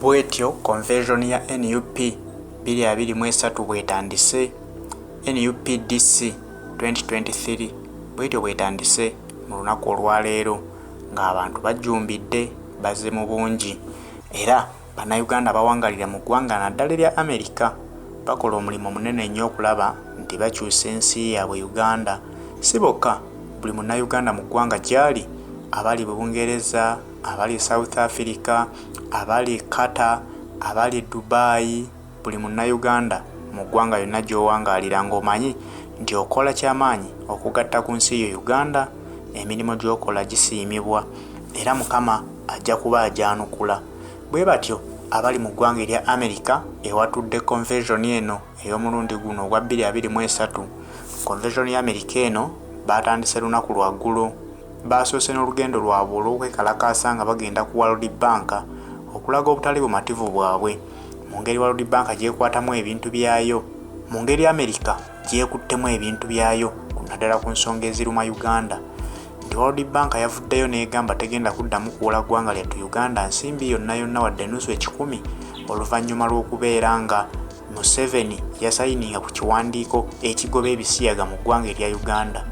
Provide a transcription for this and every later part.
Bwetyo conversion ya NUP 2023 bwetandise. NUPDC 2023 bwetyo bwetandise mu lunaku olwaleero ng'abantu bajumbidde bazze mu bungi era bannayuganda bawangalira mu ggwanga naddala erya Amerika bakola omulimu munene nnyo okulaba nti bakyusa ensi yaabwe Uganda. Si bokka, buli munnayuganda mu ggwanga gy'ali, abali Bungereza, abali South Africa, abali Qatar, abali Dubai, buli munnayuganda mu ggwanga yonna gy'owangaalira ng'omanyi nti okola ky'amaanyi okugatta ku nsi yo Uganda, emirimu gy'okola gisiimibwa era Mukama ajja kuba ajyanukula. Bwe batyo abali mu ggwanga erya Amerika ewatudde conversion eno ey'omulundi guno ogwa 2023. Conversion ya Amerika eno batandise lunaku lwa ggulo, basoose n'olugendo lwabwe olw'okwekalakaasa nga bagenda ku World Bank okulaga obutali bumativu bwabwe mu ngeri World Bank gyekwatamu ebintu byayo, mu ngeri Amerika gyekuttemu ebintu byayo naddala ku nsonga eziruma Uganda. Nti World Bank yavuddeyo n'egamba tegenda kuddamu kuwola ggwanga lyattu Uganda nsimbi yonna wadde ennusu 10 oluvannyuma lw'okubeera nga Museveni yasayininga ku kiwandiiko ekigoba ebisiyaga mu ggwanga erya Uganda.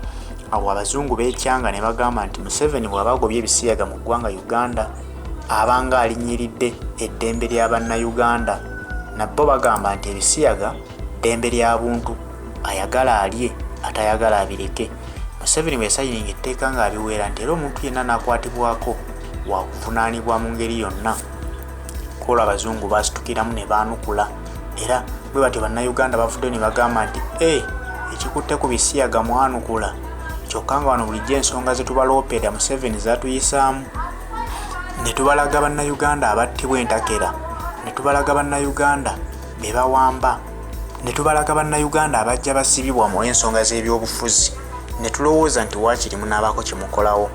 Awo abazungu beekyanga ne bagamba nti Museveni bw'aba agobye ebisiyaga mu ggwanga Uganda abanga alinyiridde eddembe lya bannayuganda. Nabo bagamba nti ebisiyaga ddembe lya buntu, ayagala alye atayagala abireke. Museveni bwe yasayininga etteeka ng'abiweera nti era omuntu yenna n'akwatibwako wakuvunaanibwa mu ngeri yonna. Kola abazungu basitukiramu ne baanukula era bwe batyo bannayuganda bavuddeyo ne bagamba nti ekikutte ku bisiyaga mwanukula, kyokka nga wano bulijjo ensonga ze tubaloopera Museveni zatuyisaamu. Ne tubalaga bannayuganda abattibwa entakera, ne tubalaga bannayuganda be bawamba, ne tubalaga bannayuganda abajja basibibwa mu ensonga z'ebyobufuzi. Ne tulowooza nti waakiri munaabaako kye mukolawo,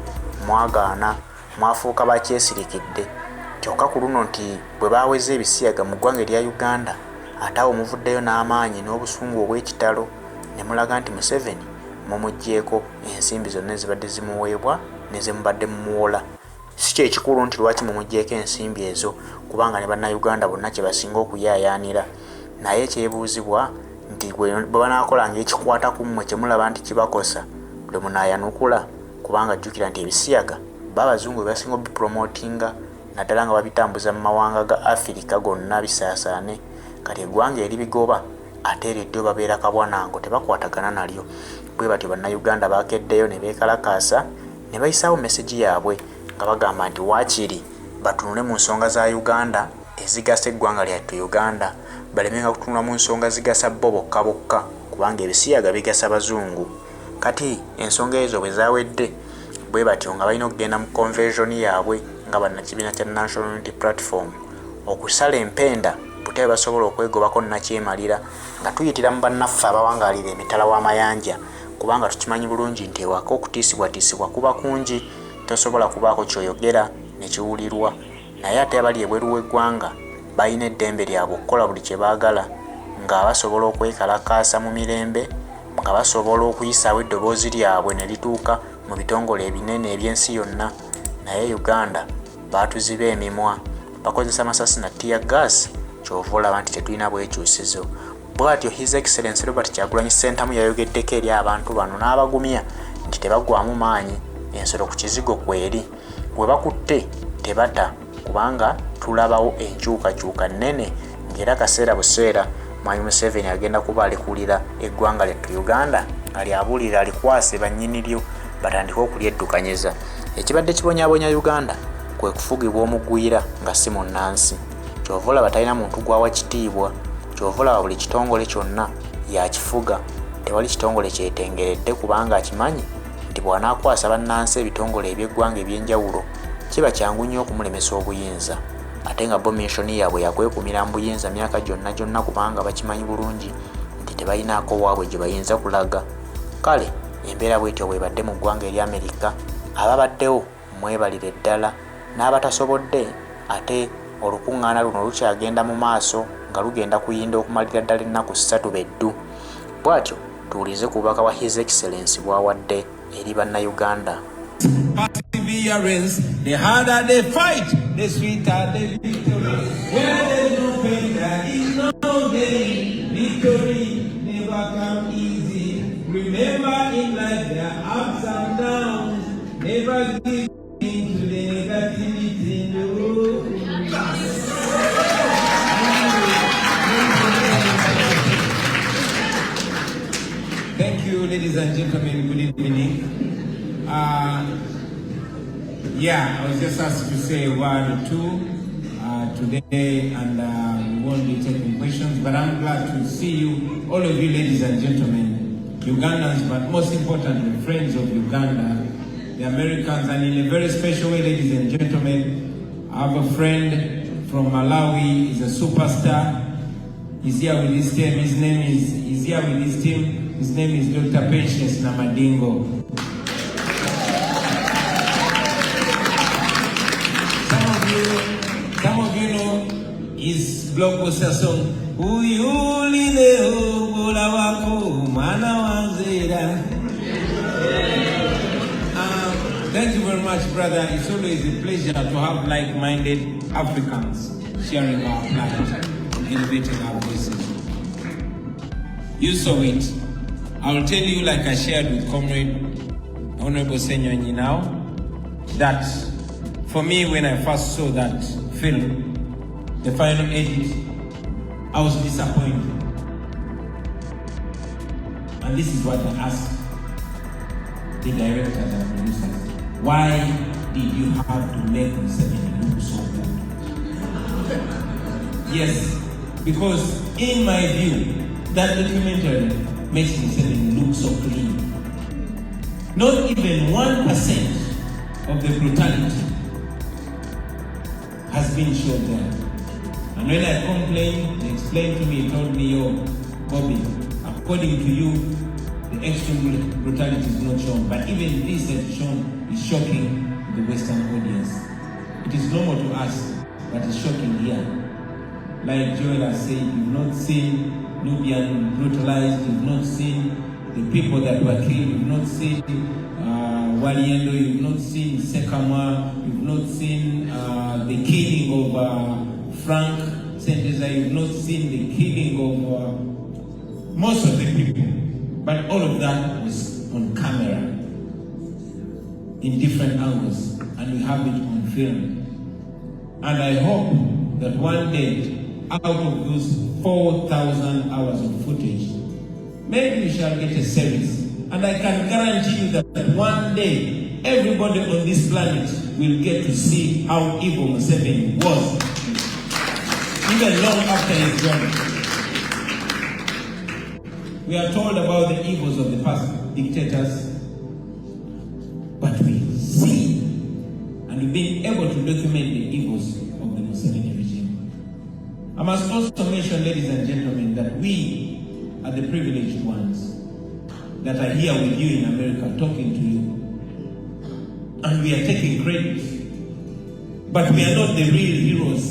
mwagaana, mwafuuka bakyesirikidde. Kyokka ku luno nti bwe baaweze ebisiyaga mu ggwanga erya Uganda, ate awo muvuddeyo n'amaanyi n'obusungu obw'ekitalo ne mulaga nti Museveni mumuggyeeko ensimbi zonna ezibadde zimuweebwa ne ze mubadde mumuwola. Si kyekikulu nti lwaki mumuggyeeko ensimbi ezo, kubanga ne bannayuganda bonna kye basinga okuyaayaanira. Naye ekyebuuzibwa nti bwe banaakolanga ekikwata ku mmwe kye mulaba nti kibakosa lwe munaayanukula, kubanga jjukira nti ebisiyaga b'abazungu bwe basinga obipromotinga naddala nga babitambuza mu mawanga ga Afirika gonna bisaasaane. Kati eggwanga eribigoba ate eriddeyo babeera kabwanango tebakwatagana nalyo. Bwe batyo bannayuganda baakeddeyo ne beekalakaasa ne bayisaawo mesegi yaabwe nga bagamba nti waakiri batunule mu nsonga za Uganda ezigasa eggwanga lyattu Uganda, balemenga kutunula mu nsonga zigasa bo bokka bokka, kubanga ebisiyaga bigasa bazungu. Kati ensonga ezo bwe zaawedde, bwe batyo nga balina okugenda mu conversion yaabwe nga bannakibiina kya National Unity Platform okusala empenda butebe basobola okwegobako nakyemalira nga tuyitira mu bannaffe abawangaalira emitala w'amayanja, kubanga tukimanyi bulungi nti ewaka okutiisibwatiisibwa kuba kungi, tosobola kubaako kyoyogera ne kiwulirwa. Naye ate abali ebweru w'eggwanga balina eddembe lyabwe okukola buli kye baagala, nga basobola okwekalakaasa mu mirembe, nga basobola okuyisaawo eddoboozi lyabwe ne lituuka mu bitongole ebinene eby'ensi yonna. Naye Uganda baatuziba emimwa, bakozesa masasi na tear gas, kyova olaba nti tetulina bwekyusizo. Bw'atyo His Excellency Robert Kyagulanyi Ssentamu yayogeddeko eri abantu bano n'abagumya nti tebagwamu maanyi, ensolo ku kizigo kweri, bwe bakutte tebata, kubanga tulabawo enkyukakyuka nnene ng'era kaseera buseera Mwami Museveni agenda kuba alikulira eggwanga lyattu Uganda nga lyabuulira alikwase bannyiniryo batandike okulyeddukanyiza. Ekibadde kibonyaabonya Uganda kwe kufugibwa omugwira nga si munnansi. Kyova olaba talina muntu gwawa kitiibwa, kyova olaba buli kitongole kyonna yakifuga, tewali kitongole kyetengeredde kubanga akimanyi nti bw'anaakwasa bannansi ebitongole eby'eggwanga eby'enjawulo kiba kyangu nnyo okumulemesa obuyinza. Ate nga bo mishoni yaabwe yakwekumira mu buyinza myaka gyonna kubanga bakimanyi bulungi nti tebalinaako waabwe gye bayinza kulaga. Kale embeera bwetyo bwebadde mu ggwanga erya Amerika, ababaddewo mwebalire ddala, n'abatasobodde ate olukuŋŋaana luno lukyagenda mu maaso nga lugenda kuyinda okumalira ddala ennaku 3 beddu. Bw'atyo tuwulize ku bubaka bwa His Excellency bw'awadde eri bannayuganda. Perseverance, the harder they fight, the sweeter the victory. Where there's no pain, there is no gain. Victory never come easy. Remember in life there are ups and downs. Never give in to the negativity. No. Thank you, ladies and gentlemen. Good evening. I was just asked to say a word or two today, and we won't be taking questions, but I'm glad to see you, all of you ladies and gentlemen, Ugandans, but most importantly, friends of Uganda, the Americans, and in a very special way, ladies and gentlemen, I have a friend from Malawi. He's a superstar. He's here with his team. His name is Dr. Patience Namadingo. Some of you know his blockbuster song, thank you very much, brother. It's always a pleasure to have like-minded Africans sharing our planet, elevating our voices. You saw it. I will tell you, like I shared with Comrade Honorable Senyonyi now, that for me, when I first saw that film, the final edit, I was disappointed. And this is what I asked the directors and producers. Why did you have to make Museveni look so good? Yes, because in my view, that documentary makes Museveni look so clean. Not even 1% of the brutality has been shown there. And when I complained, they explained to me, told me, yo, Bobi, according to you, the extreme brutality is not shown. But even this that is shown is shocking to the Western audience. It is normal to us, but it's shocking here. Like Joel has said, you've not seen Nubian brutalized, you've not seen the people that were killed, you've not seen Waliendo, you've not seen Sekama, you've not seen the killing of Frank Senteza, you've not seen the killing of most of the people. But all of that was on camera, in different angles, and we have it on film. And I hope that one day, out of those 4,000 hours of footage, maybe we shall get a series. And I can guarantee you that one day, everybody on this planet will get to see how evil Museveni was, even long after his journey. We are told about the evils of the past dictators, but we see and we've been able to document the evils of the Museveni regime. I must also mention, ladies and gentlemen, that we are the privileged ones that are here with you in America, talking to you. And we are taking credit. But we are not the real heroes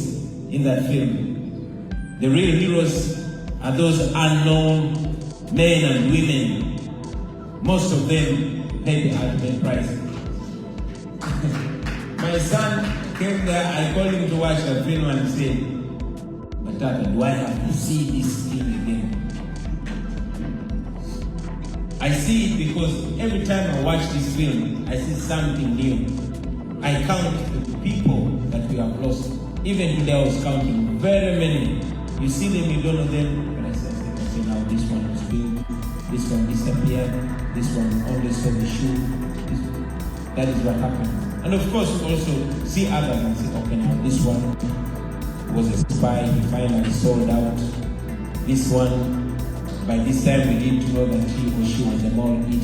in that film. The real heroes are those unknown men and women. Most of them paid the ultimate price. My son came there, I called him to watch the film and said, but Tata, do I have to see this thing again? I see it because every time I watch this film, I see something new. I count the people that we have lost. Even today I was counting very many. You see them, you don't know them, but I say now this one was killed, this one disappeared, this one only saw the shoe. That is what happened. And of course we also see others and say, okay, now this one was a spy, he finally sold out. This one, by this time we need to know that he or she was a mole, etc.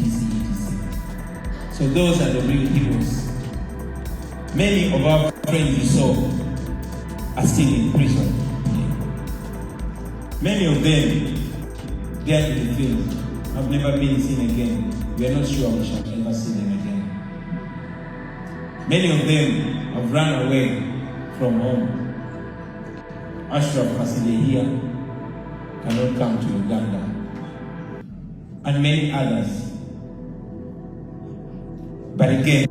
So those are the real heroes. Many of our friends you saw are still in prison. Many of them, they are in the field, have never been seen again. We are not sure we shall ever see them again. Many of them have run away from home. Ashraf Kasile here cannot come to Uganda. And many others. But again,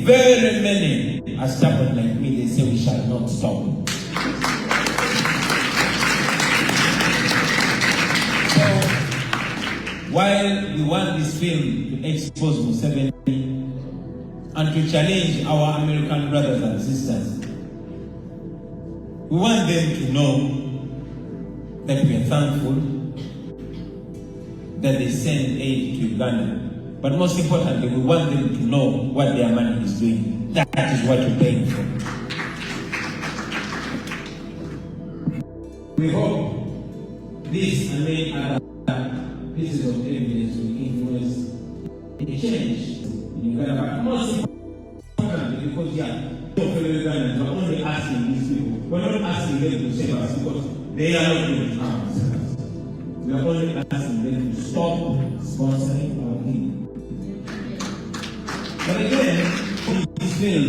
very many are stubborn like me. They say we shall not stop. So, while we want this film to expose Museveni and to challenge our American brothers and sisters, we want them to know that we are thankful that they send aid to Uganda. But most importantly, we want them to know what their money is doing. That is what we're paying for. We hope this and many other pieces of evidence will influence a change in Uganda. But most importantly, because Ugandans are only asking these people, we're not asking them to save us because they are not going to harm themselves. We are only asking them to stop sponsoring our people. But again, this film,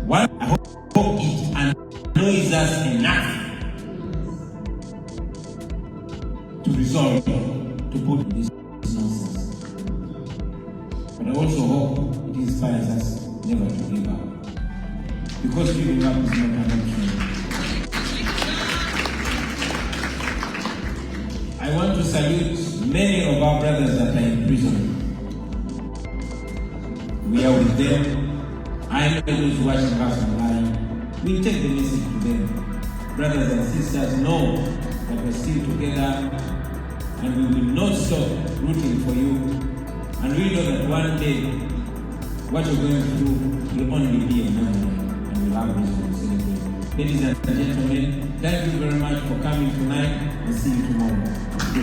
one, I hope it annoys us enough to resolve, to put this nonsense. But I also hope it inspires us never to give up. Because giving up is not an option. I want to salute many of our brothers that are in prison. We are with them. I know those watching us online. We take the message to them. Brothers and sisters, know that we're still together and we will not stop rooting for you. And we know that one day, what you're going through will only be a memory and we'll have reason to celebrate. Ladies and gentlemen, thank you very much for coming tonight and see you tomorrow.